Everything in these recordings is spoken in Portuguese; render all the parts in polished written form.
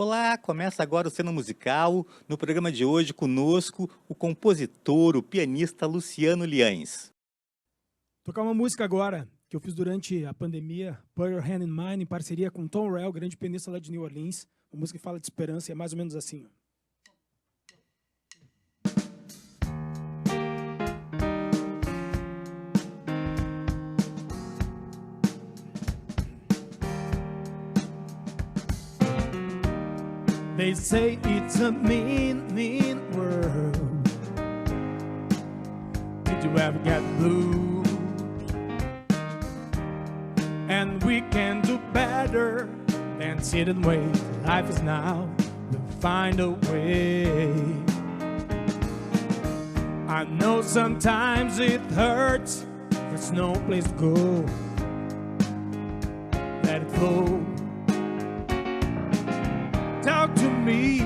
Olá, começa agora o Cena Musical. No programa de hoje, conosco, o compositor, o pianista Luciano Liães. Tocar uma música agora, que eu fiz durante a pandemia, Put Your Hand in Mine, em parceria com Tom Rell, grande pianista lá de New Orleans. Uma música que fala de esperança e é mais ou menos assim. They say it's a mean, mean world. Did you ever get blue? And we can do better than sit and wait. Life is now, we'll find a way. I know sometimes it hurts, there's no place to go. Let it flow. Talk to me,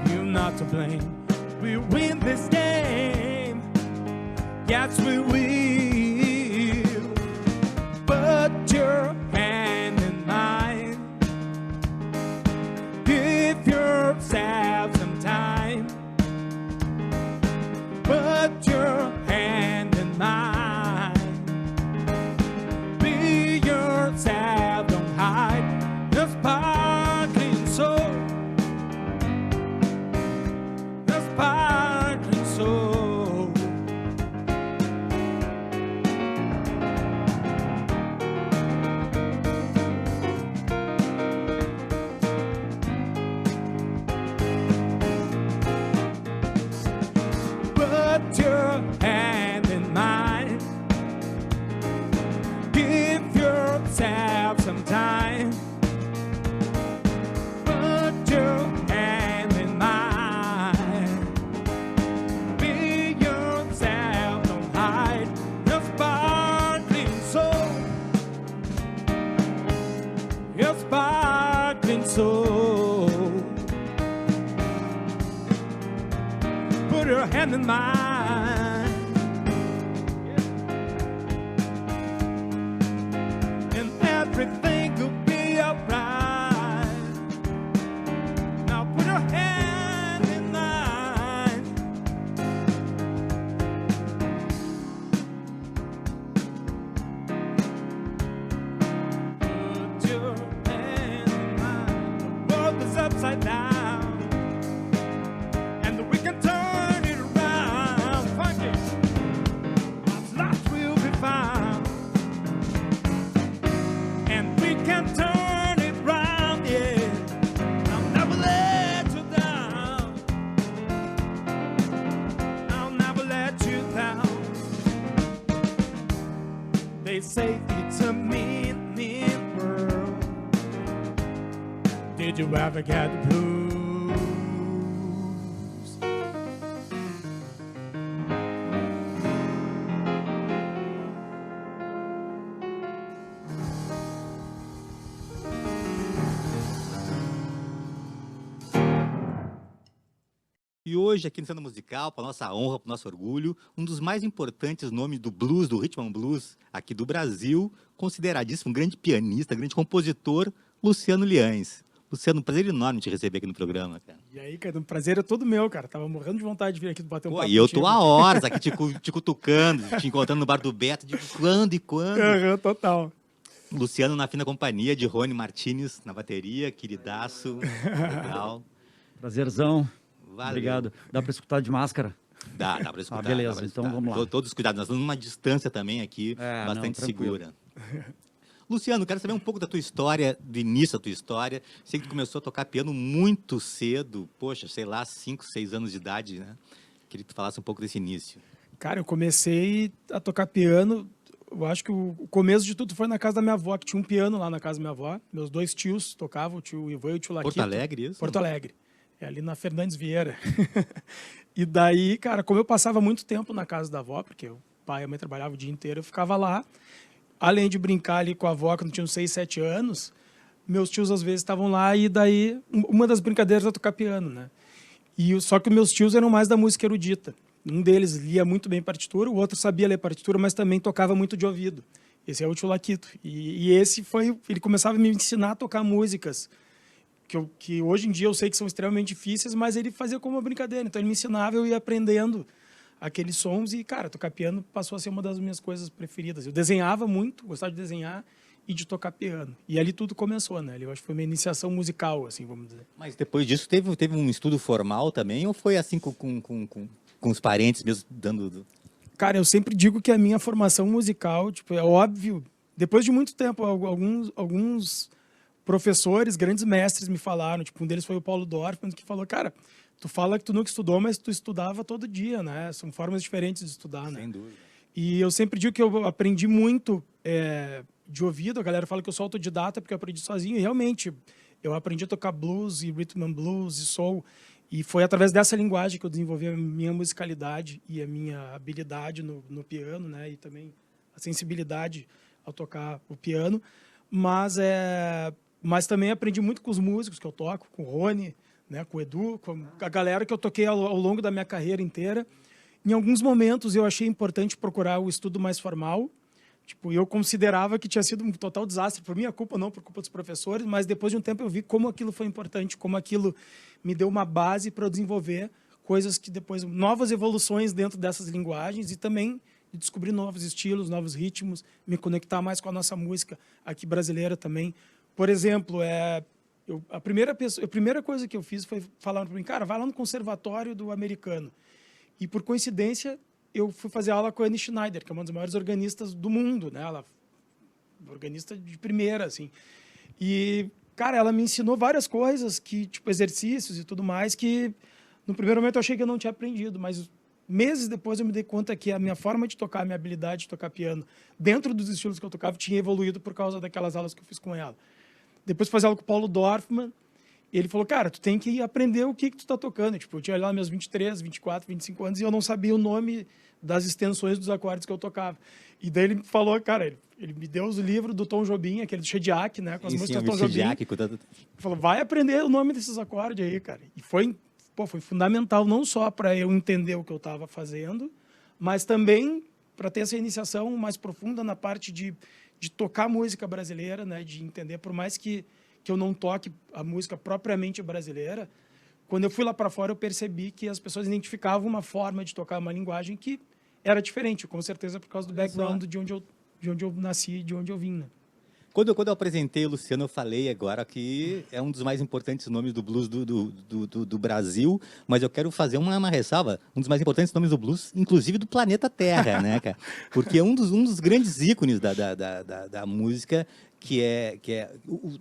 you're not to blame. We win this game, yes we will. Put your hand in mine. Give yourself some time. Put your hand in mine. Be yourself, don't hide your sparkling soul. Sparkling soul. Put your hand in mine. Give yourself some time. Put your hand in mine. Be yourself, don't hide your sparkling soul. Your sparkling soul. Put your hand in mine, and everything will be alright. Now put your hand in mine. Put your hand in mine. The world is upside down, and we can turn it around. Funky, what's lost will be found, and we can turn it round. Yeah, I'll never let you down. I'll never let you down. They say it's a mean, mean world. Did you ever get the blues? E hoje, aqui no Cena Musical, para nossa honra, para o nosso orgulho, um dos mais importantes nomes do blues, do rhythm and blues, aqui do Brasil, consideradíssimo, grande pianista, grande compositor, Luciano Liães. Luciano, um prazer enorme te receber aqui no programa, cara. E aí, cara, o prazer é todo meu, cara. Tava morrendo de vontade de vir aqui bater um Pô, papo e eu contigo. tô há horas aqui te cutucando, te encontrando no bar do Beto, de quando e quando. Aham, total. Luciano na fina companhia de Rony Martinez na bateria, queridaço, legal. Prazerzão. Valeu. Obrigado. Dá para escutar de máscara? Dá pra escutar. Beleza, dá pra então escutar. vamos lá. Todos os cuidados, nós estamos numa distância também aqui, bastante tranquilo. segura. Luciano, quero saber um pouco da tua história, do início da tua história. Sei que tu começou a tocar piano muito cedo, poxa, sei lá, 5, 6 anos de idade, né? Queria que tu falasse um pouco desse início. Cara, eu comecei a tocar piano, eu acho que o começo de tudo foi na casa da minha avó, que tinha um piano lá na casa da minha avó. Meus dois tios tocavam, o tio Ivan e o tio Laquito. Porto Alegre, isso? Porto Alegre. É ali na Fernandes Vieira. E daí, cara, como eu passava muito tempo na casa da avó, porque o pai e a mãe trabalhavam o dia inteiro, eu ficava lá. Além de brincar ali com a avó, quando tinha uns 6, 7 anos, meus tios às vezes estavam lá e daí uma das brincadeiras era tocar piano, né? Só que meus tios eram mais da música erudita. Um deles lia muito bem partitura, o outro sabia ler partitura, mas também tocava muito de ouvido. Esse é o tio Laquito. E esse foi... Ele começava a me ensinar a tocar músicas que hoje em dia eu sei que são extremamente difíceis, mas ele fazia como uma brincadeira. Então ele me ensinava, eu ia aprendendo aqueles sons e, cara, tocar piano passou a ser uma das minhas coisas preferidas. Eu desenhava muito, gostava de desenhar e de tocar piano. E ali tudo começou, né? Eu acho que foi uma iniciação musical, assim, vamos dizer. Mas depois disso teve um estudo formal também ou foi assim com os parentes mesmo dando... Cara, eu sempre digo que a minha formação musical, tipo, é óbvio, depois de muito tempo, alguns professores, grandes mestres me falaram, tipo, um deles foi o Paulo Dorfman, que falou, cara, tu fala que tu nunca estudou, mas tu estudava todo dia, né? São formas diferentes de estudar, né? Sem dúvida. E eu sempre digo que eu aprendi muito de ouvido, a galera fala que eu sou autodidata porque eu aprendi sozinho, e realmente, eu aprendi a tocar blues e rhythm and blues e soul, e foi através dessa linguagem que eu desenvolvi a minha musicalidade e a minha habilidade no piano, né? E também a sensibilidade ao tocar o piano. Mas também aprendi muito com os músicos que eu toco, com o Rony, né? Com o Edu, com a galera que eu toquei ao longo da minha carreira inteira. Em alguns momentos eu achei importante procurar o estudo mais formal. Tipo, eu considerava que tinha sido um total desastre, por minha culpa, não por culpa dos professores, mas depois de um tempo eu vi como aquilo foi importante, como aquilo me deu uma base para eu desenvolver coisas que depois, novas evoluções dentro dessas linguagens e também descobrir novos estilos, novos ritmos, me conectar mais com a nossa música aqui brasileira também. Por exemplo, a primeira coisa que eu fiz foi falar para mim, cara, vai lá no conservatório do americano. E por coincidência, eu fui fazer aula com a Annie Schneider, que é uma das maiores organistas do mundo, né? Ela organista de primeira, assim. E, cara, ela me ensinou várias coisas, tipo exercícios e tudo mais, que no primeiro momento eu achei que eu não tinha aprendido, mas meses depois eu me dei conta que a minha forma de tocar, a minha habilidade de tocar piano, dentro dos estilos que eu tocava, tinha evoluído por causa daquelas aulas que eu fiz com ela. Depois fazer aula com o Paulo Dorfman, ele falou, cara, tu tem que aprender o que tu está tocando. Tipo, eu tinha lá meus 23, 24, 25 anos e eu não sabia o nome das extensões dos acordes que eu tocava. E daí ele falou, cara, ele me deu os livros do Tom Jobim, aquele do Shediac, né, com as músicas do Tom Jobim. Ele falou, vai aprender o nome desses acordes aí, cara. E foi fundamental não só para eu entender o que eu estava fazendo, mas também para ter essa iniciação mais profunda na parte de tocar música brasileira, né, de entender, por mais que eu não toque a música propriamente brasileira, quando eu fui lá para fora eu percebi que as pessoas identificavam uma forma de tocar uma linguagem que era diferente, com certeza por causa do background de onde eu nasci, de onde eu vim, né? Quando eu apresentei o Luciano, eu falei agora que é um dos mais importantes nomes do blues do Brasil, mas eu quero fazer uma ressalva, um dos mais importantes nomes do blues, inclusive do planeta Terra, né, cara? Porque é um dos grandes ícones da música, que é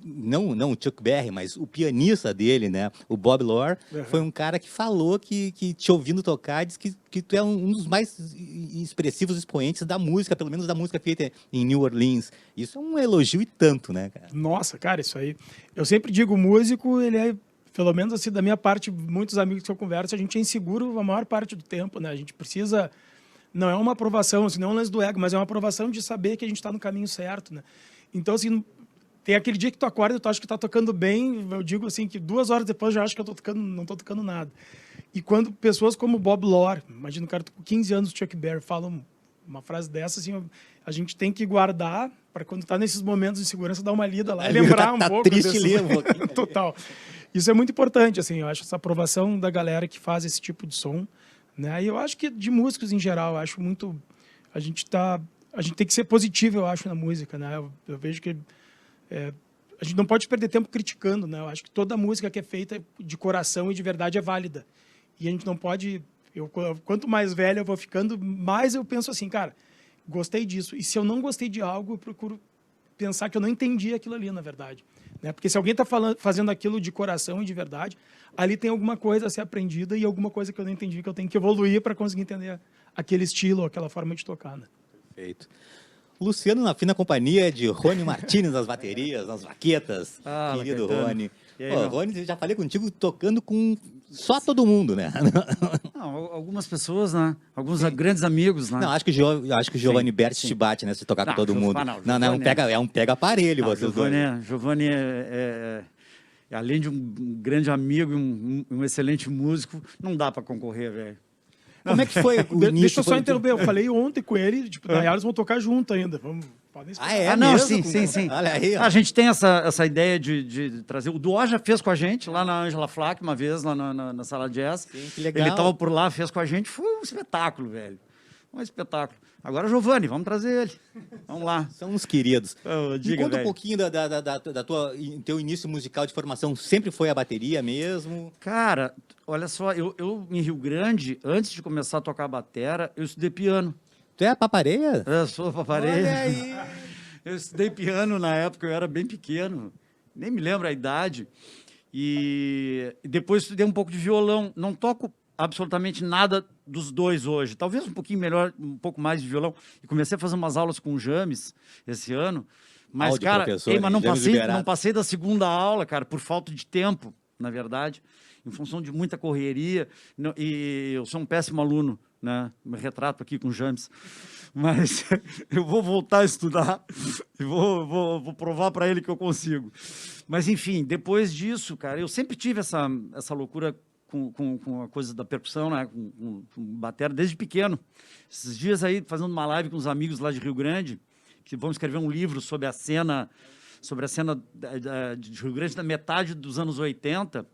não o Chuck Berry, mas o pianista dele, né, o Bob Lord, foi um cara que falou que te ouvindo tocar, diz que tu é um dos mais expressivos expoentes da música, pelo menos da música feita em New Orleans. Isso é um elogio e tanto, né, cara? Nossa, cara, isso aí. Eu sempre digo, o músico, ele é, pelo menos assim, da minha parte, muitos amigos que eu converso, a gente é inseguro a maior parte do tempo, né? A gente precisa... Não é uma aprovação, assim, não é um lance do ego, mas é uma aprovação de saber que a gente está no caminho certo, né? Então, assim, tem aquele dia que tu acorda e tu acha que tá tocando bem, eu digo assim, que 2 horas depois já acho que eu não estou tocando nada. E quando pessoas como Bob Lord, imagina o cara com 15 anos, Chuck Berry, falam uma frase dessa, assim, a gente tem que guardar para quando está nesses momentos de segurança, dar uma lida lá e lembrar um pouco. Triste mesmo. Total. Isso é muito importante, assim, eu acho essa aprovação da galera que faz esse tipo de som, né? E eu acho que de músicos em geral, eu acho muito... A gente tem que ser positivo, eu acho, na música, né? Eu vejo que a gente não pode perder tempo criticando, né? Eu acho que toda música que é feita de coração e de verdade é válida. E a gente não pode... Quanto mais velho eu vou ficando, mais eu penso assim, cara, gostei disso. E se eu não gostei de algo, eu procuro pensar que eu não entendi aquilo ali, na verdade. Né? Porque se alguém está fazendo aquilo de coração e de verdade, ali tem alguma coisa a ser aprendida e alguma coisa que eu não entendi, que eu tenho que evoluir para conseguir entender aquele estilo, aquela forma de tocar, né? Perfeito. Luciano na fina companhia de Rony Martins nas baterias, nas baquetas. Querido Caetano. Rony. Aí, Pô, Rony, já falei contigo tocando com só todo mundo, né? Não, algumas pessoas, né? Alguns grandes amigos, né? Não, acho que o Giovanni Berti te bate, né? Se tocar com todo mundo. Não, é um pega aparelho, vocês dois. Giovanni além de um grande amigo e um excelente músico, não dá para concorrer, velho. Como é que foi o início? Deixa eu só Foi- interromper. Eu falei ontem com ele, tipo, daí eles vão tocar junto ainda. Podem esperar. Ah, é? Ah, não, mesmo? sim, sim, sim. Olha aí, ó. A gente tem essa ideia de trazer. O Duó já fez com a gente, lá na Angela Flack, uma vez, lá na sala jazz. Sim, que legal. Ele estava por lá, fez com a gente. Foi um espetáculo, velho. Um espetáculo. Agora, Giovanni, vamos trazer ele. Vamos lá. São uns queridos. Oh, Me diga, conta um velho. pouquinho teu início musical de formação. Sempre foi a bateria mesmo? Cara, olha só, eu em Rio Grande, antes de começar a tocar batera, eu estudei piano. Tu é a papareia? Eu sou papareio. Olha aí. Eu estudei piano na época, eu era bem pequeno, nem me lembro a idade. E depois estudei um pouco de violão. Não toco absolutamente nada dos dois hoje. Talvez um pouquinho melhor, um pouco mais de violão. E comecei a fazer umas aulas com o James esse ano. Mas, Áudio, cara, professor, ei, mas não James passei, Liberato. não passei da segunda aula, cara, por falta de tempo, na verdade, em função de muita correria. E eu sou um péssimo aluno, né? Me retrato aqui com o James. Mas eu vou voltar a estudar e vou provar para ele que eu consigo. Mas, enfim, depois disso, cara, eu sempre tive essa loucura com a coisa da percussão, né? Com batera desde pequeno. Esses dias aí, fazendo uma live com os amigos lá de Rio Grande, que vão escrever um livro sobre a cena de Rio Grande da metade dos anos 80,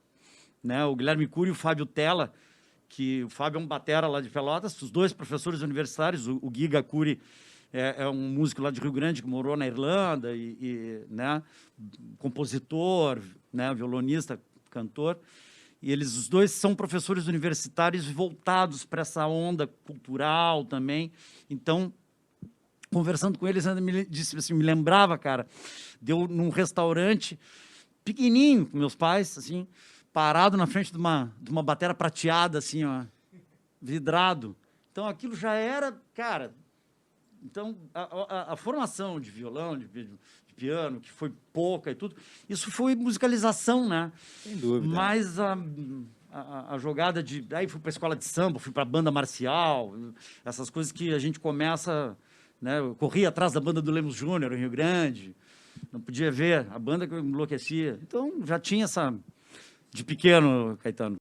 né? O Guilherme Cury e o Fábio Tella, que o Fábio é um batera lá de Pelotas, os dois professores universitários, o Giga Cury é um músico lá de Rio Grande que morou na Irlanda, né, compositor, né, violonista, cantor, e eles os dois são professores universitários voltados para essa onda cultural também. Então, conversando com eles, ainda me disse assim, me lembrava, cara, deu num restaurante pequenininho com meus pais, assim, parado na frente de uma batera prateada, assim, ó, vidrado. Então, aquilo já era, cara... Então, a formação de violão, de piano, que foi pouca e tudo, isso foi musicalização, né? Sem dúvida. Mas a jogada de... Aí fui para a escola de samba, fui para a banda marcial, essas coisas que a gente começa... Né? Eu corria atrás da banda do Lemos Júnior, em Rio Grande, não podia ver, a banda que eu enlouquecia. Então, já tinha essa... De pequeno, Caetano.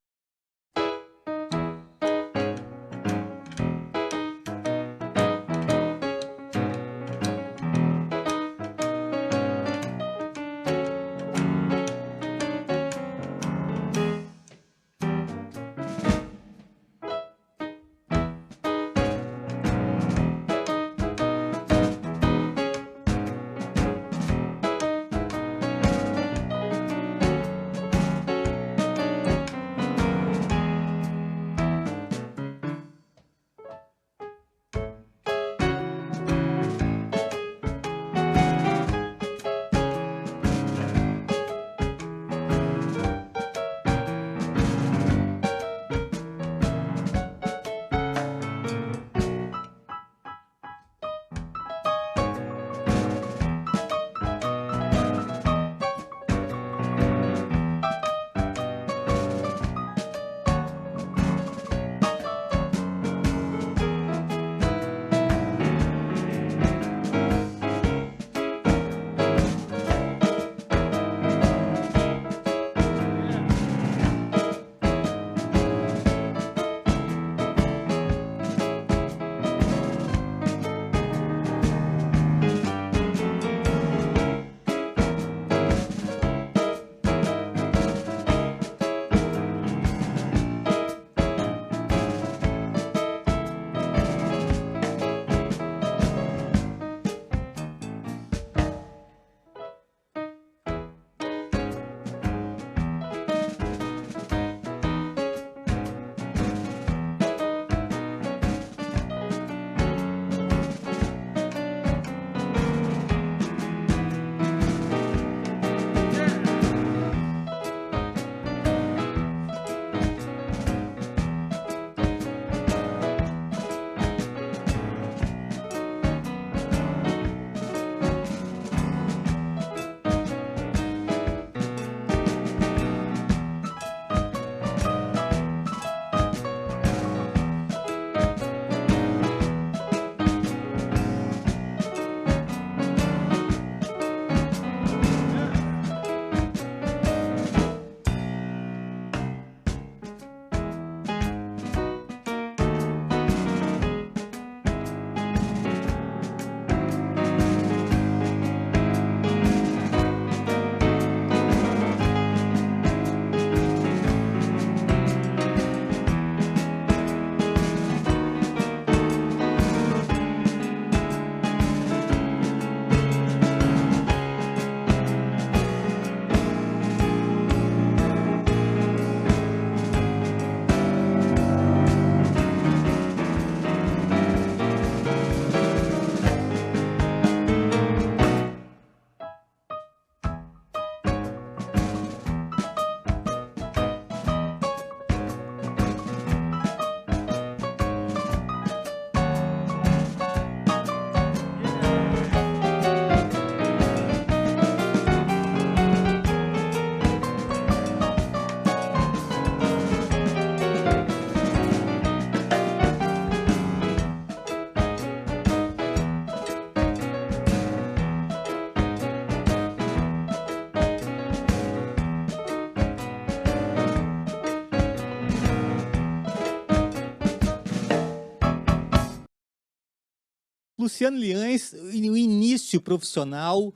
Luciano Liães, o início profissional,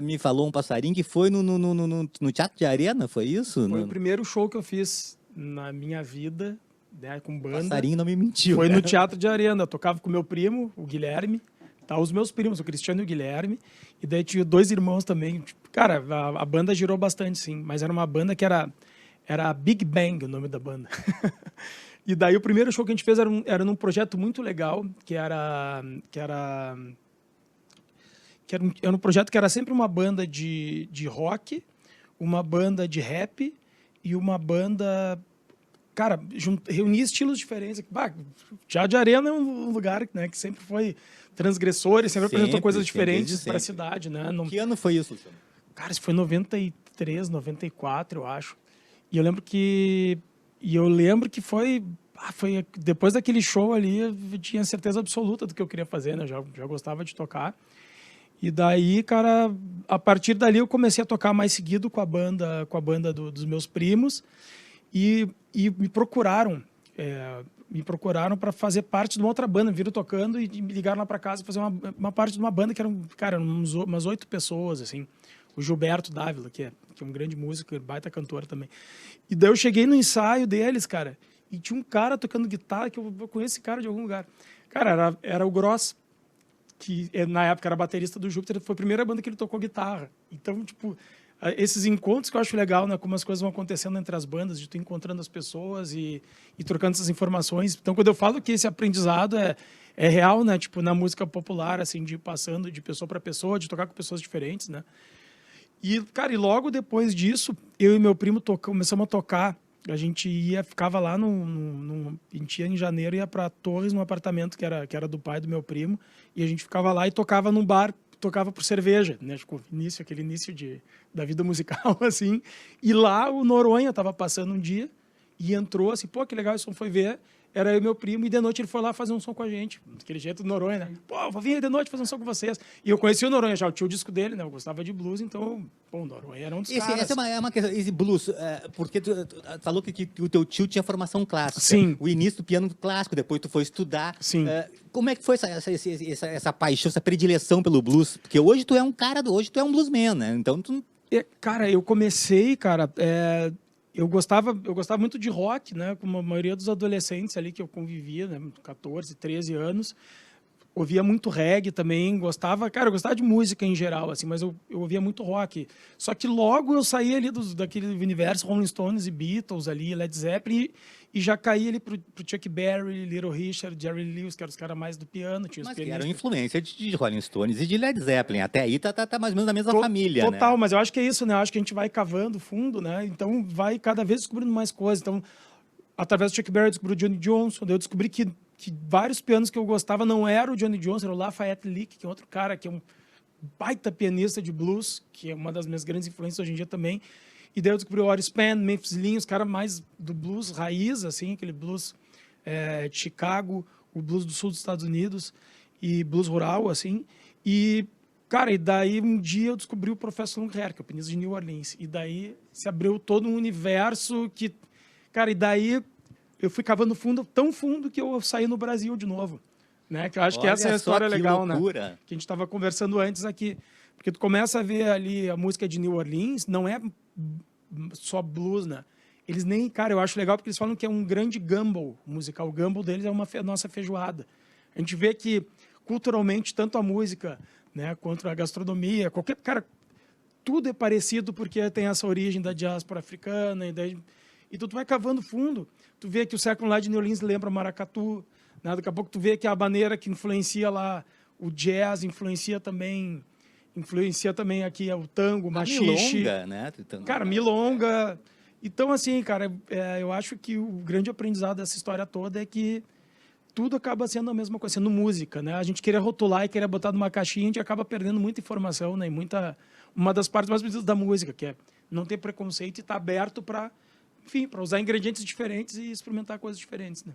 me falou um passarinho que foi no Teatro de Arena, foi isso? Foi o primeiro show que eu fiz na minha vida, né, com O banda. passarinho não me mentiu. Foi né? no Teatro de Arena. Eu tocava com meu primo, o Guilherme, tá? Os meus primos, o Cristiano e o Guilherme. E daí tinha 2 irmãos também. Tipo, cara, a banda girou bastante, sim. Mas era uma banda que era Big Bang, o nome da banda. E daí o primeiro show que a gente fez era num projeto muito legal, era um projeto que era sempre uma banda de rock, uma banda de rap e uma banda... Cara, reunir estilos diferentes. Bah, Teatro de Arena é um lugar, né, que sempre foi transgressor e sempre apresentou coisas diferentes para a cidade. Né? Que ano foi isso, Luciano? Cara, isso foi em 93, 94, eu acho. E eu lembro que foi depois daquele show ali, eu tinha certeza absoluta do que eu queria fazer, né? Já gostava de tocar. E daí, cara, a partir dali eu comecei a tocar mais seguido com a banda dos meus primos e me procuraram para fazer parte de uma outra banda, me viram tocando e me ligaram lá para casa para fazer uma parte de uma banda que eram, cara, umas 8 pessoas, assim. O Gilberto Dávila, que é um grande músico, baita cantor também. E daí eu cheguei no ensaio deles, cara, e tinha um cara tocando guitarra, que eu conheço esse cara de algum lugar. Cara, era o Gross, que na época era baterista do Júpiter, foi a primeira banda que ele tocou guitarra. Então, tipo, esses encontros que eu acho legal, né, como as coisas vão acontecendo entre as bandas, de tu encontrando as pessoas e trocando essas informações. Então, quando eu falo que esse aprendizado é real, né, tipo, na música popular, assim, de ir passando de pessoa para pessoa, de tocar com pessoas diferentes, né. E, cara, e logo depois disso, eu e meu primo começamos a tocar. A gente ficava lá a gente ia em janeiro, ia para Torres, num apartamento que era do pai do meu primo, e a gente ficava lá e tocava num bar, tocava por cerveja, né? Tipo, aquele início da vida musical, assim. E lá o Noronha estava passando um dia e entrou assim, pô, que legal, esse som foi ver. Era eu e meu primo, e de noite ele foi lá fazer um som com a gente. Daquele jeito do Noronha, né? Pô, vou vir aí de noite fazer um som com vocês. E eu conheci o Noronha já, eu tinha o disco dele, né? Eu gostava de blues, então, pô, o Noronha era um dos caras. Essa é uma questão, esse blues, porque tu falou que o teu tio tinha formação clássica. Sim. O início do piano clássico, depois tu foi estudar. Sim. Como é que foi essa paixão, essa predileção pelo blues? Porque hoje tu é um hoje tu é um bluesman, né? Então tu... Cara, eu comecei, cara... Eu gostava muito de rock, né? Como a maioria dos adolescentes ali que eu convivia, né? 14, 13 anos. Ouvia muito reggae também, eu gostava de música em geral, assim, mas eu ouvia muito rock. Só que logo eu saí ali daquele universo Rolling Stones e Beatles ali, Led Zeppelin, e já caí ali pro Chuck Berry, Little Richard, Jerry Lee Lewis, que eram os caras mais do piano. Tinha os Mas que pianistas. eram influência de Rolling Stones e de Led Zeppelin. Até aí tá mais ou menos da mesma família, Total, né? mas eu acho que é isso, né? Eu acho que a gente vai cavando fundo, né? Então vai cada vez descobrindo mais coisas. Então, através do Chuck Berry, eu descobri o Johnny Johnson, daí eu descobri que vários pianos que eu gostava não era o Johnny Johnson, era o Lafayette Leak, que é outro cara, que é um baita pianista de blues, que é uma das minhas grandes influências hoje em dia também. E daí eu descobri o Otis Spann, Memphis Slim, os caras mais do blues raiz, assim, aquele blues de Chicago, o blues do sul dos Estados Unidos e blues rural, assim. E, cara, e daí um dia eu descobri o Professor Longhair, que é o pianista de New Orleans. E daí se abriu todo um universo que... Cara, e daí eu fui cavando fundo, tão fundo que eu saí no Brasil de novo. Né? Que eu acho que essa é a história legal, loucura. Né? Que a gente estava conversando antes aqui. Porque tu começa a ver ali a música de New Orleans, não é só blues, né? Eles nem... Cara, eu acho legal porque eles falam que é um grande gamble musical. O gamble deles é a nossa feijoada. A gente vê que, culturalmente, tanto a música, né, quanto a gastronomia, qualquer... Cara, tudo é parecido porque tem essa origem da diáspora africana. E tu vai cavando fundo. Tu vê que o século lá de New Orleans lembra maracatu. Né? Daqui a pouco tu vê que a maneira que influencia lá o jazz, influencia também aqui o tango, o machixe. Milonga, né? Cara, milonga. Então, assim, cara, eu acho que o grande aprendizado dessa história toda é que tudo acaba sendo a mesma coisa, sendo música, né? A gente querer rotular e querer botar numa caixinha, a gente acaba perdendo muita informação, né? E uma das partes mais bonitas da música, que é não ter preconceito e estar aberto para, enfim, para usar ingredientes diferentes e experimentar coisas diferentes, né?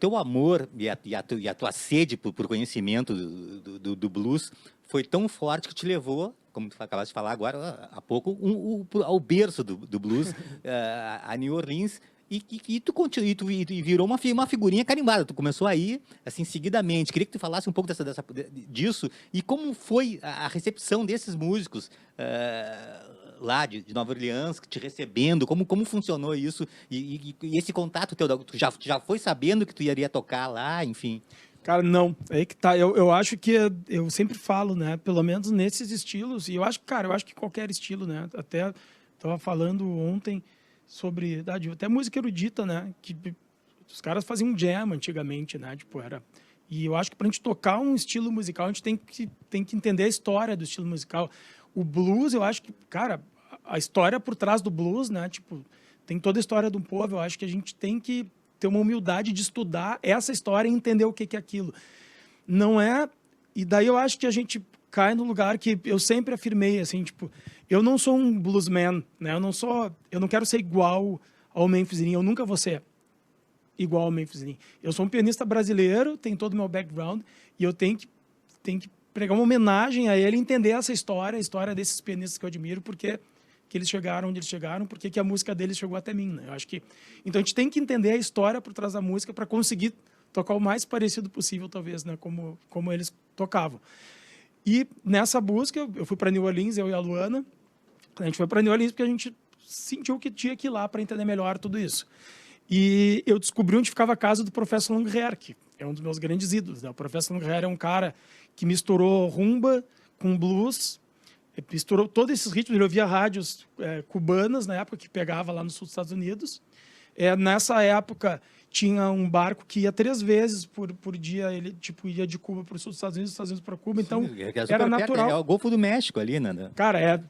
teu amor e a tua sede por conhecimento do blues foi tão forte que te levou, como tu acabaste de falar agora há pouco, ao berço do blues, a New Orleans. E virou uma figurinha carimbada. Tu começou aí, assim, seguidamente. Queria que tu falasse um pouco disso e como foi a recepção desses músicos lá de Nova Orleans, te recebendo, como funcionou isso e esse contato teu, tu já foi sabendo que tu iria tocar lá, enfim. Cara, não. É aí que tá. Eu acho que eu sempre falo, né? Pelo menos nesses estilos. E eu acho, cara, eu acho que qualquer estilo, né? Até estava falando ontem sobre até música erudita, né? Que os caras faziam jam antigamente, né? Tipo, era. E eu acho que para a gente tocar um estilo musical, a gente tem que entender a história do estilo musical. O blues, eu acho que, cara, a história por trás do blues, né? Tipo, tem toda a história de um povo. Eu acho que a gente tem que ter uma humildade de estudar essa história e entender o que é aquilo. Não é... E daí eu acho que a gente cai no lugar que eu sempre afirmei, assim, tipo, eu não sou um bluesman, né? Eu não quero ser igual ao Memphis Slim, eu nunca vou ser igual ao Memphis Slim. Eu sou um pianista brasileiro, tenho todo o meu background, e eu tenho que pregar uma homenagem a ele, entender essa história, a história desses pianistas que eu admiro, porque que eles chegaram onde eles chegaram, porque que a música deles chegou até mim, né? Eu acho que... Então, a gente tem que entender a história por trás da música para conseguir tocar o mais parecido possível, talvez, né? Como eles tocavam. E nessa busca, eu fui para New Orleans, eu e a Luana. A gente foi para New Orleans porque a gente sentiu que tinha que ir lá para entender melhor tudo isso. E eu descobri onde ficava a casa do Professor Longhair, que é um dos meus grandes ídolos, né? O Professor Longhair é um cara que misturou rumba com blues, misturou todos esses ritmos. Ele ouvia rádios cubanas na época, que pegava lá no sul dos Estados Unidos. Nessa época tinha um barco que ia 3 vezes por dia, ele tipo ia de Cuba para o sul dos Estados Unidos para Cuba. Então era natural. É o Golfo do México ali, né? Cara,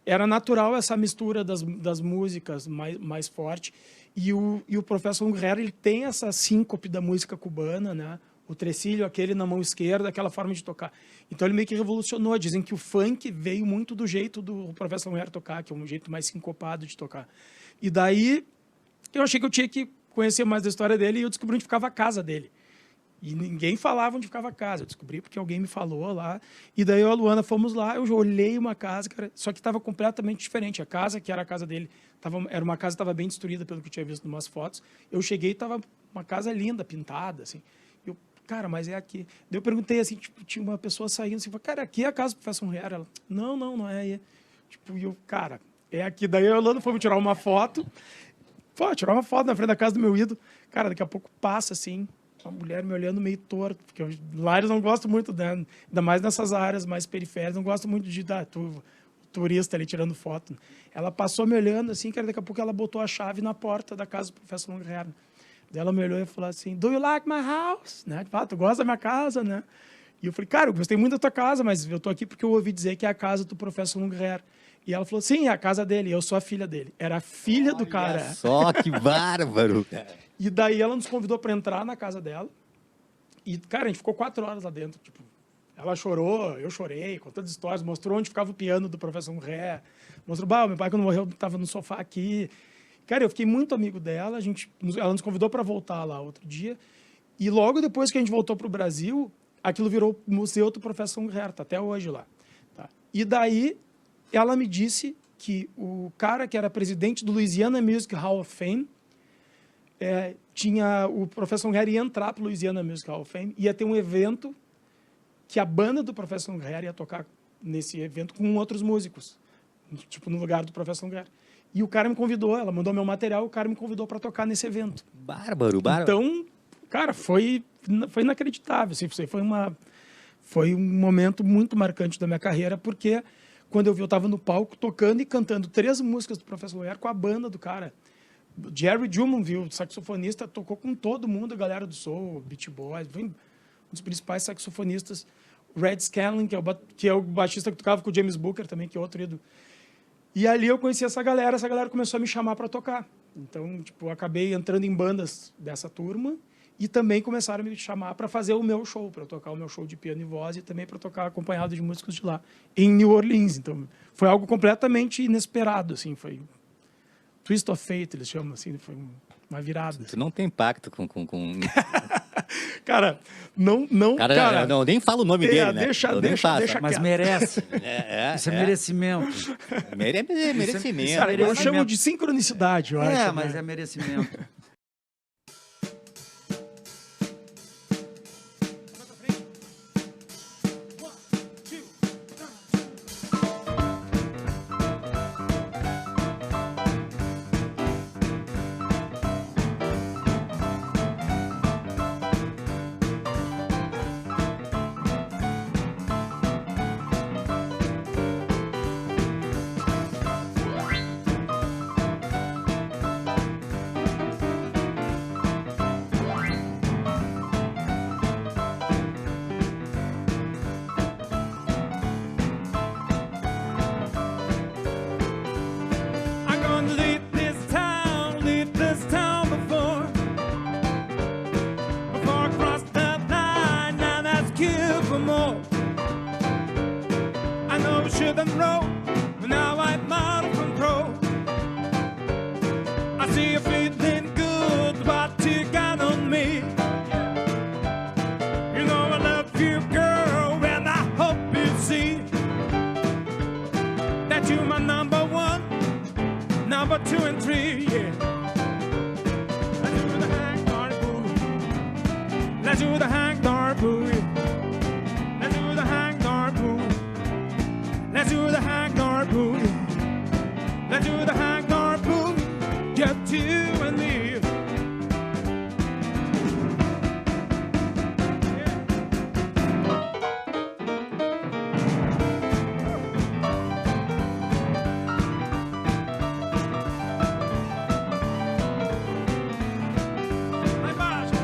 era natural essa mistura das músicas mais forte. E o Professor Longhair, ele tem essa síncope da música cubana, né? O trecilho, aquele na mão esquerda, aquela forma de tocar. Então ele meio que revolucionou. Dizem que o funk veio muito do jeito do Professor Longhair tocar, que é um jeito mais sincopado de tocar. E daí eu achei que eu tinha que conhecer mais da história dele, e eu descobri onde ficava a casa dele. E ninguém falava onde ficava a casa. Eu descobri porque alguém me falou lá. E daí eu e a Luana fomos lá, eu olhei uma casa, cara, só que estava completamente diferente. A casa, que era a casa dele, era uma casa que estava bem destruída, pelo que eu tinha visto em umas fotos. Eu cheguei e estava uma casa linda, pintada, assim. Eu, cara, mas é aqui. Daí eu perguntei, assim, tipo, tinha uma pessoa saindo, assim, cara, aqui é a casa do Professor Longhair? Ela, não é. Tipo, e eu, cara, é aqui. Daí eu e a Luana fomos tirar uma foto. Pô, tirar uma foto na frente da casa do meu ídolo. Cara, daqui a pouco passa, assim, uma mulher me olhando meio torto, porque lá eles não gostam muito, né? Ainda mais nessas áreas mais periféricas, não gostam muito de turista ali tirando foto. Ela passou me olhando assim, cara, daqui a pouco ela botou a chave na porta da casa do Professor Longhair. Daí ela me olhou e falou assim, do you like my house? Né? Tipo, tu gosta da minha casa, né? E eu falei, cara, eu gostei muito da tua casa, mas eu tô aqui porque eu ouvi dizer que é a casa do Professor Longhair. E ela falou, sim, é a casa dele, eu sou a filha dele. Era a filha do cara. Só que bárbaro! E daí ela nos convidou para entrar na casa dela. E, cara, a gente ficou 4 horas lá dentro. Tipo, ela chorou, eu chorei, contando histórias, mostrou onde ficava o piano do Professor Longhair. Mostrou, meu pai quando morreu estava no sofá aqui. Cara, eu fiquei muito amigo dela. Ela nos convidou para voltar lá outro dia. E logo depois que a gente voltou para o Brasil, aquilo virou o Museu do Professor Longhair, tá até hoje lá. Tá? E daí ela me disse que o cara que era presidente do Louisiana Music Hall of Fame, o Professor Longhair ia entrar para o Louisiana Music Hall of Fame, ia ter um evento que a banda do Professor Longhair ia tocar nesse evento com outros músicos, tipo, no lugar do Professor Longhair. E o cara me convidou, ela mandou meu material, o cara me convidou para tocar nesse evento. Bárbaro. Então, cara, foi inacreditável. Assim, foi um momento muito marcante da minha carreira, porque quando eu estava no palco tocando e cantando 3 músicas do Professor Longhair com a banda do cara. Jerry Drummondville, saxofonista, tocou com todo mundo, a galera do soul, Beach Boys, foi um dos principais saxofonistas. Red Scanlon, que é o baixista que tocava com o James Booker também, que é outro ídolo. E ali eu conheci essa galera começou a me chamar para tocar. Então, tipo, eu acabei entrando em bandas dessa turma e também começaram a me chamar para fazer o meu show, para tocar o meu show de piano e voz e também para tocar acompanhado de músicos de lá, em New Orleans. Então, foi algo completamente inesperado, assim, foi twist of fate, eles chamam assim, foi uma virada. Tu não tem pacto com Cara, não, Cara, não, nem fala o nome dele, né? deixa Mas quieto. merece. É, Isso é merecimento. merecimento. Cara, eu chamo de sincronicidade, eu acho. Mas né? é merecimento. I'm gonna leave this town before I cross the line. Now that's kill for more. I know we shouldn't roll, but now I'm out of control. I see you feeling good, what you got on me. You know I love you, girl, and I hope you see that you're my number one. Number 2 and 3, yeah. Let's do the hang dog boogie. Let's do the hang dog boogie. Let's do the hang dog boogie. Let's do the hang dog boogie. Let's do the hang dog boogie. Just you and me. Vai baixo.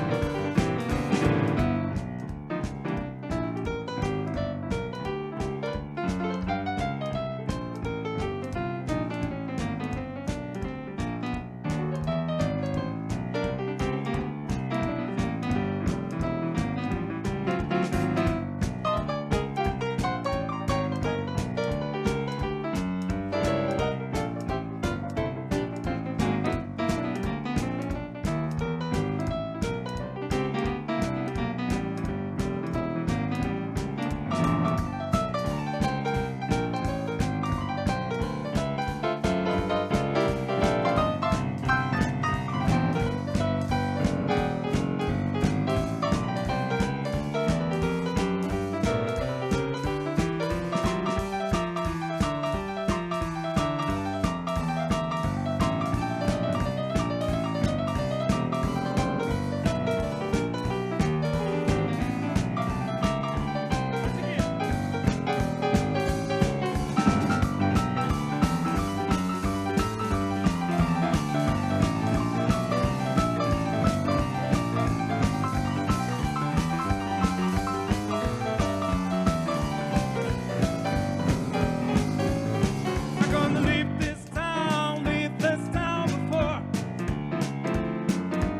I'm gonna leave this town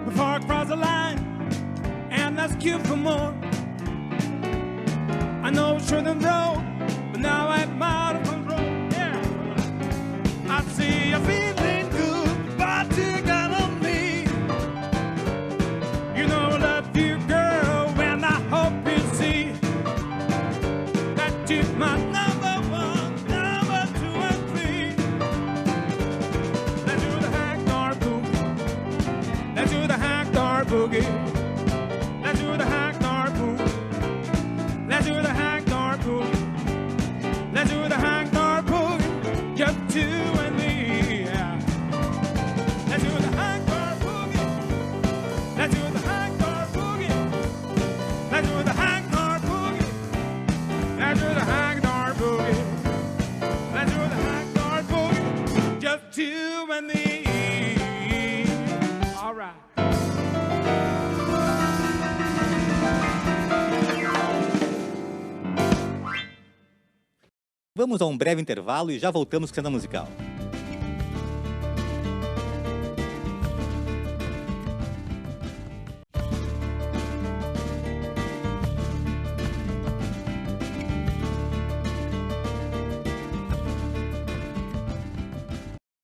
before I cross the line, and that's cute for more. I know we shouldn't roll, but now I'm out of control. Yeah, I see you feeling good, but you got on me. You know I love you, girl, and I hope you see that you're my number 1, number 2 and 3. Let's do the hang dog boogie. Let's do the hang dog boogie. Let's do the hang dog boogie. Let's do the hang dog boogie. Let's do the hang dog boogie. Just you and me. Yeah. Let's do the hang dog boogie. Let's do the hang dog boogie. Let's do the hang dog boogie. Let's do the hang dog boogie. Let's do the hang dog boogie. Just you and me. All right. Vamos a um breve intervalo e já voltamos com a cena musical.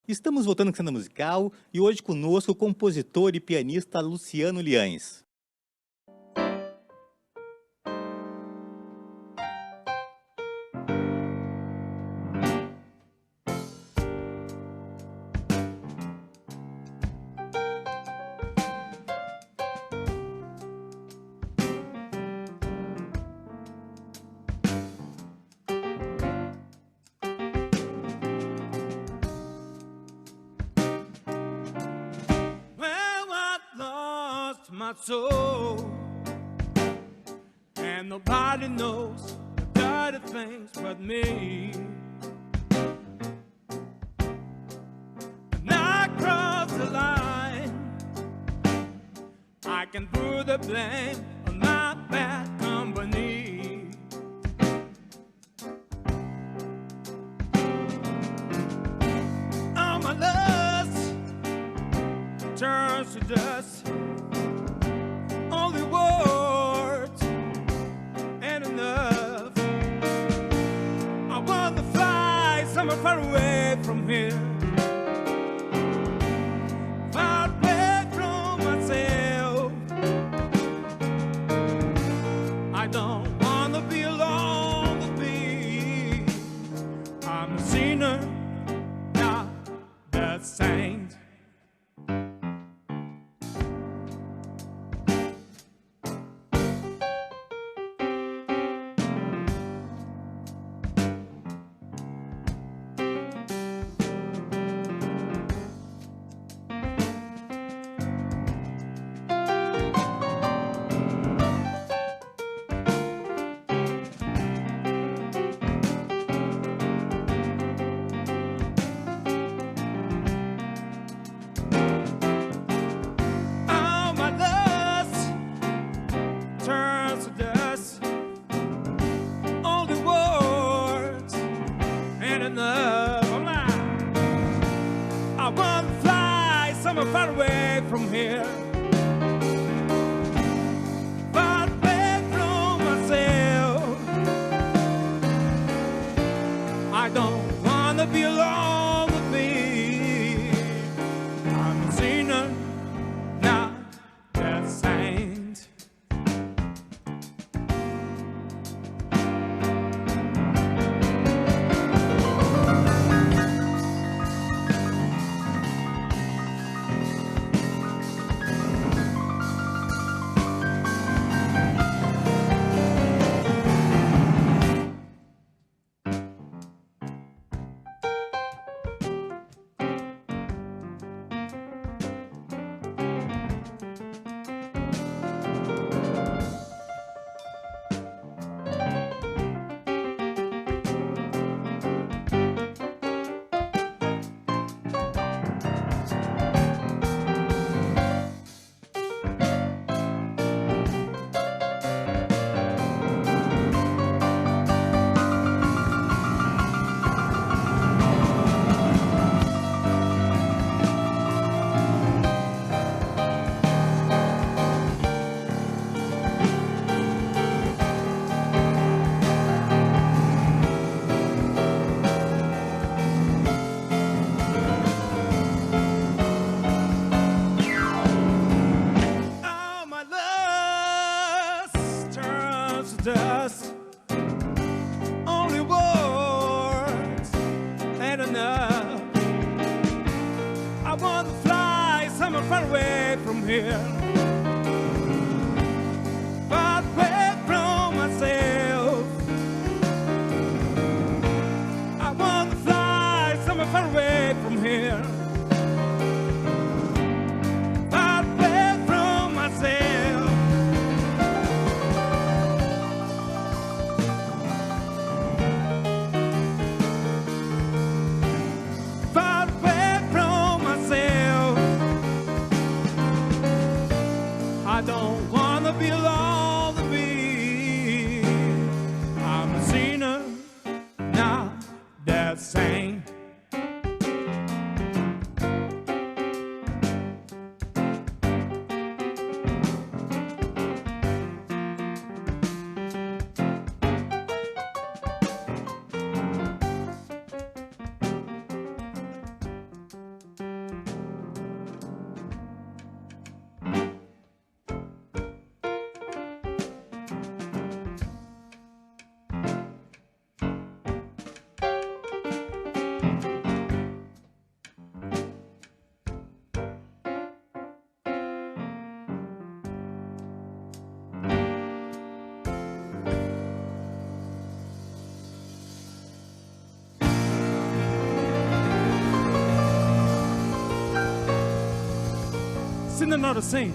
Estamos voltando com a cena musical e hoje conosco o compositor e pianista Luciano Liães. my soul, and nobody knows the dirty things but me. When I cross the line, I can put the blame on my bad company. All my lust turns to dust. Only words ain't enough. I want to fly somewhere far away from here, far away from myself. I don't want to be alone with me. I'm a sinner, not the saint. All my lust turns to dust. Only words ain't enough. Oh my. I want to fly somewhere far away from here, far away from myself. I don't want to be alone with me. I'm a sinner, not a saint. All my lust turns to dust. Only words ain't enough. I want to fly somewhere far away from here, far away from myself. I want to fly somewhere far away from here, far away from myself. Far away from myself. I don't want to be alone with me. I'm a sinner, not the saint. Sinner, not a saint.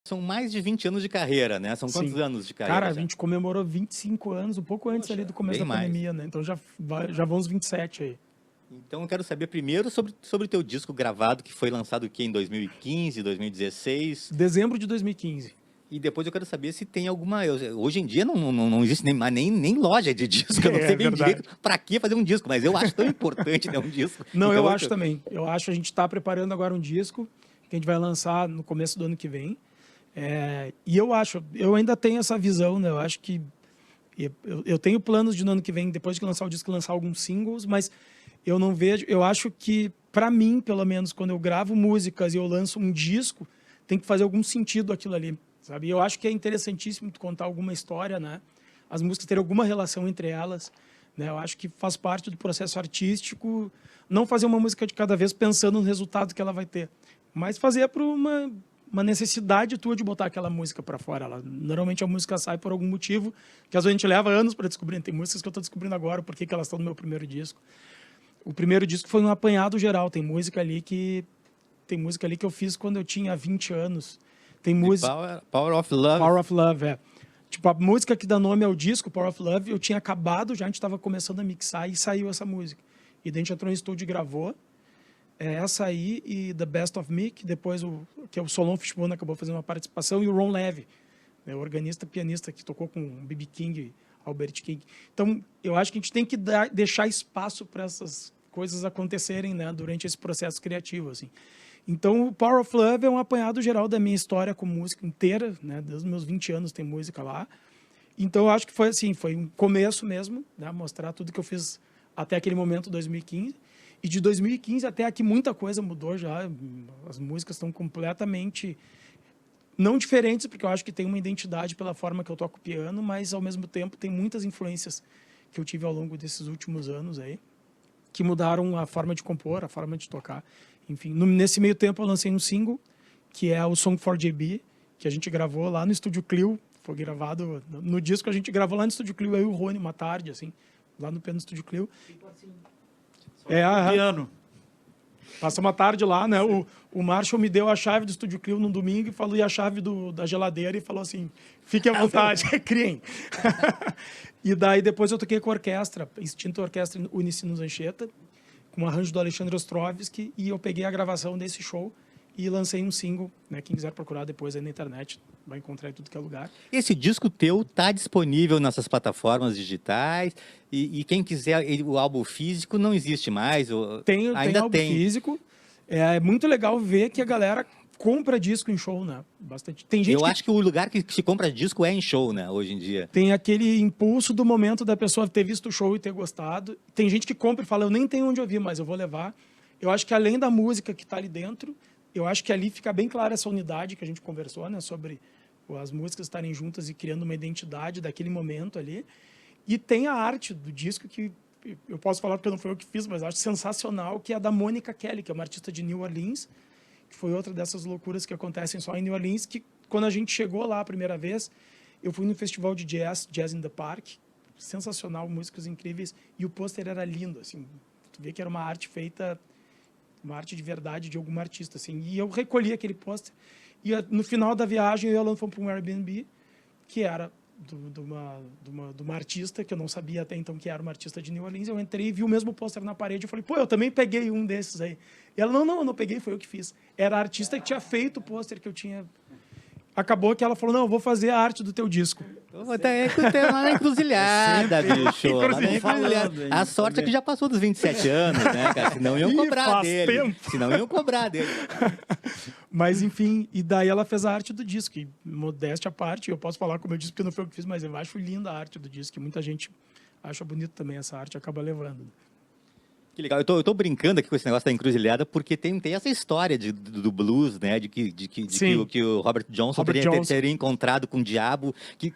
São mais de 20 anos de carreira, né? São quantos Sim. anos de carreira? Cara, a já? gente comemorou 25 anos, um pouco antes ali do começo da bem mais. pandemia, né? Então já vão uns 27 aí. Então eu quero saber primeiro sobre o teu disco gravado, que foi lançado aqui em 2015, 2016. Dezembro de 2015. E depois eu quero saber se tem alguma... Hoje em dia não existe nem loja de disco. Eu não sei bem verdade. direito para que fazer um disco, mas eu acho tão importante ter um disco. Não, Então, eu acho também. Eu acho, a gente está preparando agora um disco que a gente vai lançar no começo do ano que vem. E eu ainda tenho essa visão, né? Eu acho que eu tenho planos de no ano que vem, depois de lançar o disco, lançar alguns singles, mas eu não vejo, eu acho que para mim, pelo menos, quando eu gravo músicas e eu lanço um disco, tem que fazer algum sentido aquilo ali, sabe? Eu acho que é interessantíssimo tu contar alguma história, né? As músicas terem alguma relação entre elas, né? Eu acho que faz parte do processo artístico não fazer uma música de cada vez pensando no resultado que ela vai ter, mas fazer por uma necessidade tua de botar aquela música para fora. Normalmente a música sai por algum motivo, que às vezes a gente leva anos para descobrir. Tem músicas que eu estou descobrindo agora, por que elas estão no meu primeiro disco. O primeiro disco foi um apanhado geral. Tem música ali que eu fiz quando eu tinha 20 anos. Tem música... Power of Love. Power of Love, é. Tipo, a música que dá nome ao disco, Power of Love, eu tinha acabado, já a gente estava começando a mixar e saiu essa música. E daí a gente entrou no estúdio e gravou. Essa aí e The Best of Me, que depois que o Solon Fishbone acabou fazendo uma participação, e o Ron Levy, né, o organista, pianista, que tocou com B.B. King, Albert King. Então, eu acho que a gente tem que deixar espaço para essas coisas acontecerem, né, durante esse processo criativo, assim. Então, o Power of Love é um apanhado geral da minha história com música inteira, né, desde os meus 20 anos tem música lá. Então, eu acho que foi assim, foi um começo mesmo, né, mostrar tudo que eu fiz até aquele momento, 2015. E de 2015 até aqui muita coisa mudou já. As músicas estão completamente... Não diferentes, porque eu acho que tem uma identidade pela forma que eu toco piano, mas, ao mesmo tempo, tem muitas influências que eu tive ao longo desses últimos anos aí, que mudaram a forma de compor, a forma de tocar. Enfim, nesse meio tempo eu lancei um single, que é o Song for JB, que a gente gravou lá no Estúdio Clio. Foi gravado... No disco a gente gravou lá no Estúdio Clio, eu e o Rony, uma tarde, assim, lá no piano do Estúdio Clio. Piano. Passa uma tarde lá, né? O Marshall me deu a chave do Estúdio Clio no domingo e falou, e a chave da geladeira, e falou assim, fique à vontade, criem. E daí depois eu toquei com a orquestra, extinta orquestra Unicinos Anchieta, com um arranjo do Alexandre Ostrovsky, e eu peguei a gravação desse show e lancei um single, né? Quem quiser procurar depois aí na internet, vai encontrar em tudo que é lugar. Esse disco teu tá disponível nessas plataformas digitais e quem quiser o álbum físico não existe mais? Tem álbum físico. É muito legal ver que a galera compra disco em show, né? Bastante. Tem gente acho que o lugar que se compra disco é em show, né? Hoje em dia. Tem aquele impulso do momento da pessoa ter visto o show e ter gostado. Tem gente que compra e fala, eu nem tenho onde ouvir, mas eu vou levar. Eu acho que além da música que está ali dentro, eu acho que ali fica bem clara essa unidade que a gente conversou, né? Sobre as músicas estarem juntas e criando uma identidade daquele momento ali. E tem a arte do disco que eu posso falar porque não foi eu que fiz, mas acho sensacional, que é a da Monica Kelly, que é uma artista de New Orleans, que foi outra dessas loucuras que acontecem só em New Orleans, que quando a gente chegou lá a primeira vez, eu fui no festival de Jazz in the Park, sensacional, músicas incríveis, e o pôster era lindo, assim, tu vê que era uma arte feita, uma arte de verdade de alguma artista, assim, e eu recolhi aquele pôster, e no final da viagem eu e o Alan fomos para um Airbnb, que era de uma artista, que eu não sabia até então que era uma artista de New Orleans. Eu entrei e vi o mesmo pôster na parede. Eu falei, pô, eu também peguei um desses aí. E ela, não, eu não peguei, foi eu que fiz. Era a artista que tinha feito o pôster que eu tinha... Acabou que ela falou, não, eu vou fazer a arte do teu disco. Lá na encruzilhada, bicho. Lá na encruzilhada. A sorte é que já passou dos 27 anos, né, cara? Senão iam cobrar dele. Senão iam cobrar dele. Mas, enfim, e daí ela fez a arte do disco. E, modéstia à parte, eu posso falar como eu disse, porque não foi eu que fiz, mas eu acho linda a arte do disco. E muita gente acha bonito também essa arte, acaba levando. Que legal. Eu tô brincando aqui com esse negócio da encruzilhada, porque tem essa história do blues, né? De que o Robert Johnson teria encontrado com o diabo, que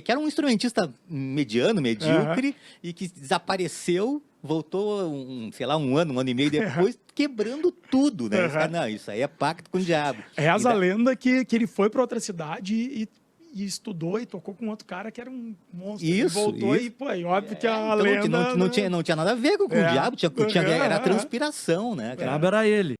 era um instrumentista mediano, medíocre, e que desapareceu, voltou, sei lá, um ano e meio depois, quebrando tudo, né? Não, isso aí é pacto com o diabo. Reza a lenda que ele foi para outra cidade e estudou e tocou com outro cara que era um monstro. Ele voltou e, pô, é óbvio que a lenda... Não tinha nada a ver com o diabo, era transpiração, né? O diabo era ele.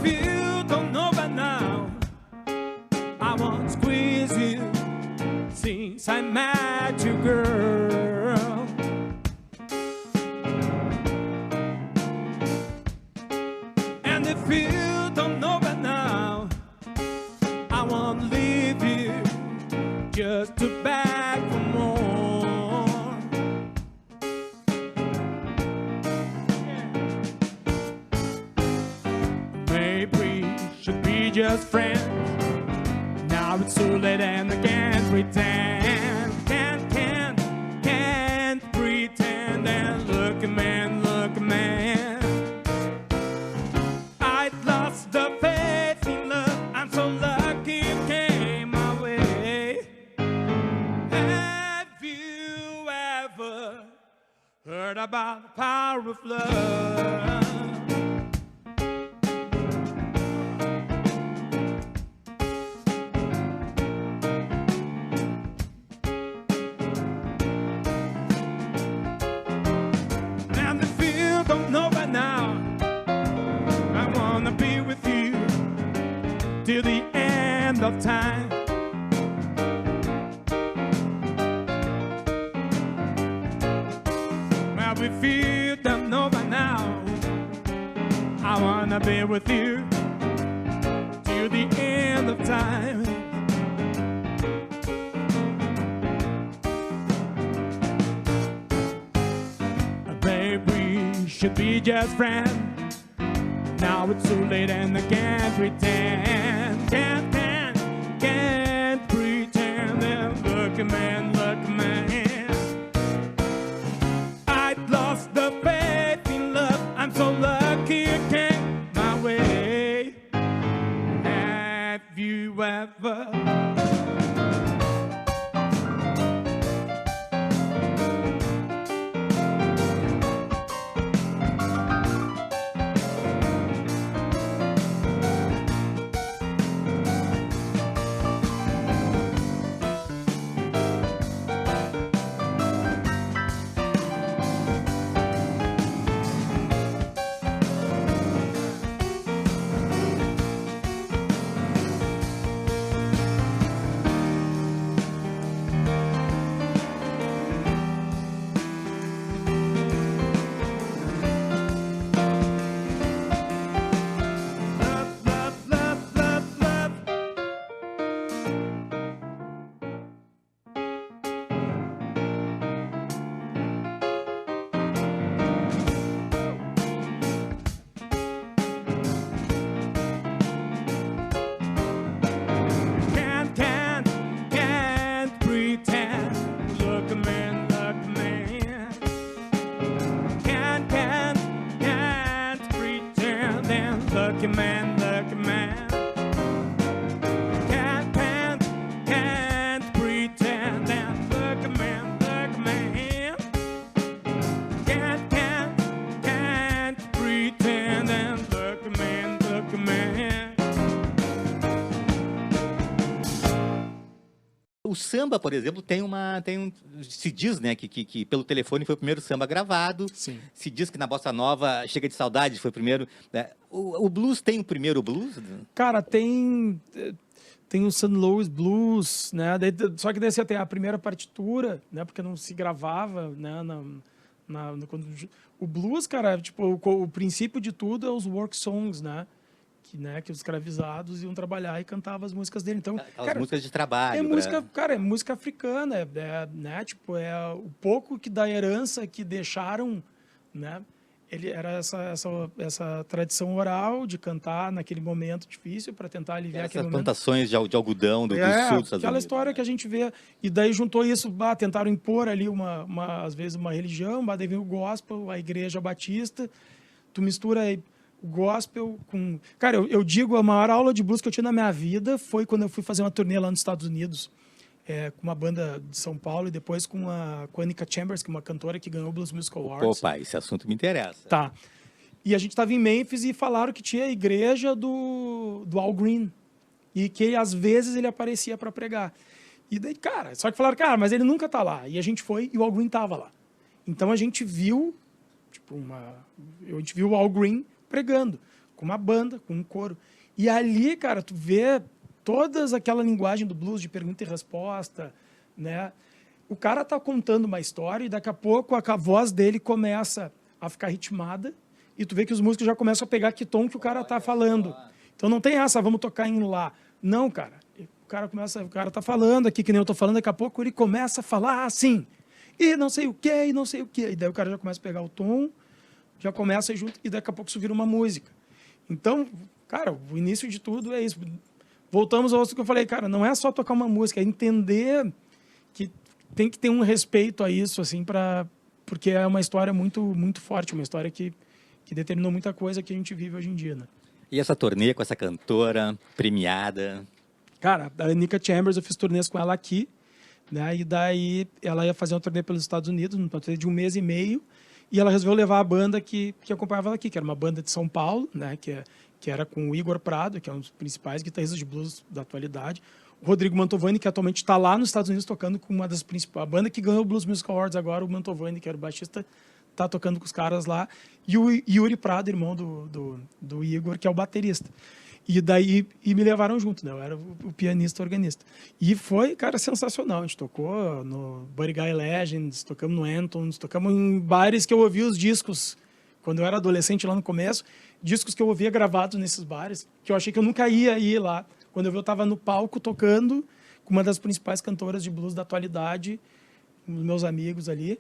you don't know by now, I won't squeeze you since I met you, girl. And if you don't know by now, I won't leave you just to beg for more. Maybe we should be just friends. Now it's too late and I can't pretend. Can't pretend. And look at man, look at man. I lost the faith in love. I'm so lucky it came my way. Have you ever heard about the power of love? And if you don't know by now, I wanna be with you till the end of time. Well, if you don't know by now, I wanna be with you till the end of time. Baby, we should be just friends. Now it's too late and I can't pretend. Can't pretend. And look at man, look at man. I'd lost the faith in love. I'm so lucky it came my way. Have you ever? Can't pretend. Look at man, look at man. Can't pretend. And look at man, look at man. Can't pretend. And look at man, look at man. Can't pretend. And look at man, look at man. O samba, por exemplo, se diz, né, que pelo telefone foi o primeiro samba gravado. Sim. Se diz que na bossa nova Chega de Saudade foi o primeiro. Né? O blues tem o primeiro blues? Cara, tem o St. Louis Blues, né? Só que daí você tem a primeira partitura, né? Porque não se gravava, né? O blues, cara, tipo, o princípio de tudo é os work songs, né? Que os escravizados iam trabalhar e cantavam as músicas dele. Então, Aquelas cara, músicas de trabalho. é música, cara, é música africana, né? Tipo, é o pouco que da herança que deixaram, né? Ele era essa tradição oral de cantar naquele momento difícil para tentar aliviar aquele Essas momento. plantações de algodão do sul dos Estados Aquela Unidos. história que a gente vê. E daí juntou isso, tentaram impor ali às vezes uma religião, daí vem o gospel, a igreja batista, tu mistura aí o gospel com... Cara, eu digo, a maior aula de blues que eu tive na minha vida foi quando eu fui fazer uma turnê lá nos Estados Unidos, com uma banda de São Paulo e depois com a Anika Chambers, que é uma cantora que ganhou o Blues Music Awards. Opa, esse assunto me interessa. Tá. E a gente estava em Memphis e falaram que tinha a igreja do Al Green e que às vezes ele aparecia para pregar. E daí, cara, só que falaram, cara, mas ele nunca tá lá. E a gente foi e o Al Green tava lá. Então a gente viu, tipo, a gente viu o Al Green pregando. com uma banda, com um coro. E ali, cara, tu vê toda aquela linguagem do blues de pergunta e resposta, né? O cara tá contando uma história e daqui a pouco a voz dele começa a ficar ritmada e tu vê que os músicos já começam a pegar que tom que o cara tá falando. Então não tem essa, vamos tocar em lá. Não, cara. O cara tá falando aqui, que nem eu tô falando, daqui a pouco ele começa a falar assim. E não sei o quê, e não sei o quê. E daí o cara já começa a pegar o tom, já começa a ir junto, e daqui a pouco isso vira uma música. Então, cara, o início de tudo é isso. Voltamos ao que eu falei, cara, não é só tocar uma música, é entender que tem que ter um respeito a isso, assim, porque é uma história muito, muito forte, uma história que determinou muita coisa que a gente vive hoje em dia, né? E essa turnê com essa cantora premiada? Cara, a Anika Chambers, eu fiz turnês com ela aqui, né? E daí ela ia fazer uma turnê pelos Estados Unidos, uma turnê de 1 mês e meio, e ela resolveu levar a banda que acompanhava ela aqui, que era uma banda de São Paulo, né? Que era com o Igor Prado, que é um dos principais guitarristas de blues da atualidade. O Rodrigo Mantovani, que atualmente está lá nos Estados Unidos tocando com uma das principais... A banda que ganhou o Blues Music Awards agora, o Mantovani, que era o baixista, está tocando com os caras lá. E o Yuri Prado, irmão do Igor, que é o baterista. E daí me levaram junto, né? Eu era o pianista organista. E foi, cara, sensacional. A gente tocou no Buddy Guy Legends, tocamos no Antons, tocamos em bares que eu ouvia os discos quando eu era adolescente lá no começo, discos que eu ouvia gravados nesses bares, que eu achei que eu nunca ia ir lá. Quando eu estava no palco tocando com uma das principais cantoras de blues da atualidade, os meus amigos ali.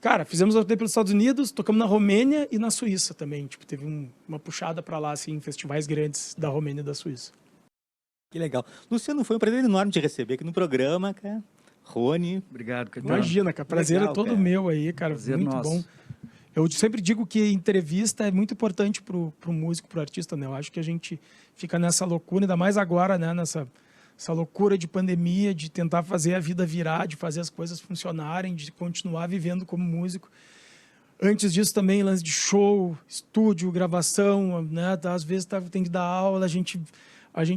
Cara, fizemos a turnê pelos Estados Unidos, tocamos na Romênia e na Suíça também. Tipo, teve uma puxada para lá, assim, em festivais grandes da Romênia e da Suíça. Que legal. Luciano, foi um prazer enorme te receber aqui no programa, cara. Rony. Obrigado, Caetano. Imagina, cara. Prazer Legal, é todo cara. meu aí, cara. Prazer muito nosso. bom. Eu sempre digo que entrevista é muito importante pro músico, pro artista, né? Eu acho que a gente fica nessa loucura, ainda mais agora, né? Essa loucura de pandemia, de tentar fazer a vida virar, de fazer as coisas funcionarem, de continuar vivendo como músico. Antes disso também, lance de show, estúdio, gravação, né? Às vezes tem que dar aula, a gente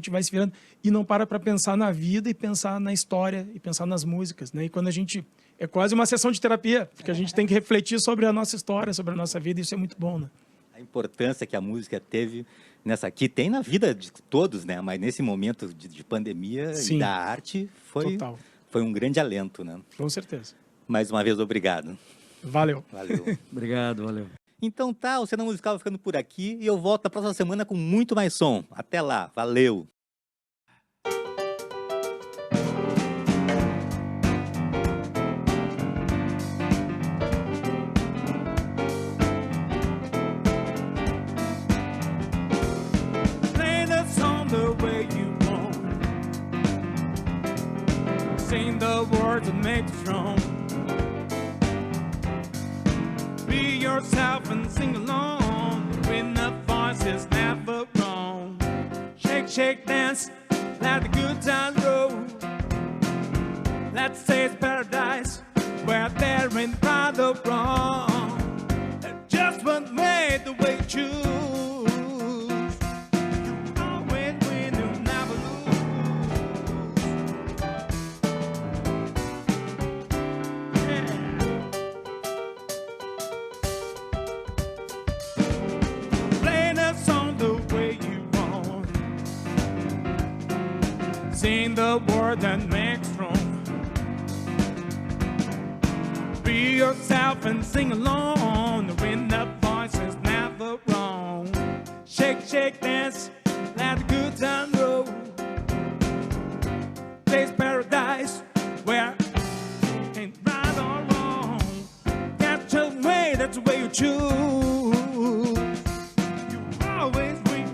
vai se virando e não para pensar na vida e pensar na história e pensar nas músicas, né? E quando a gente... É quase uma sessão de terapia, porque a gente tem que refletir sobre a nossa história, sobre a nossa vida, e isso é muito bom, né? A importância que a música teve que tem na vida de todos, né? Mas nesse momento de pandemia Sim. e da arte Total. foi um grande alento, né? Com certeza. Mais uma vez, obrigado. Valeu. Valeu. Obrigado, valeu. Então tá, o Cena Musical vai ficando por aqui e eu volto na próxima semana com muito mais som. Até lá, valeu! Play the song the way you want. Sing the words that make it strong. Be yourself and sing along. When the voice is never wrong. Shake, shake, dance, let the good times roll. Let's say it's paradise, where there ain't right or wrong. Just one way, the way you choose. You always win, you never lose. Yeah. Play the song the way you want. Sing the word that makes strong. Be yourself and sing along. When the voice is never wrong. Shake, shake, dance, let the good time roll. Place paradise where ain't right or wrong. That's the way, that's the way you choose. You always win.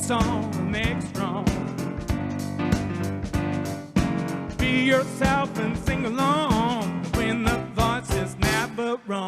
song will make strong. Be yourself and sing along when the voice is never wrong.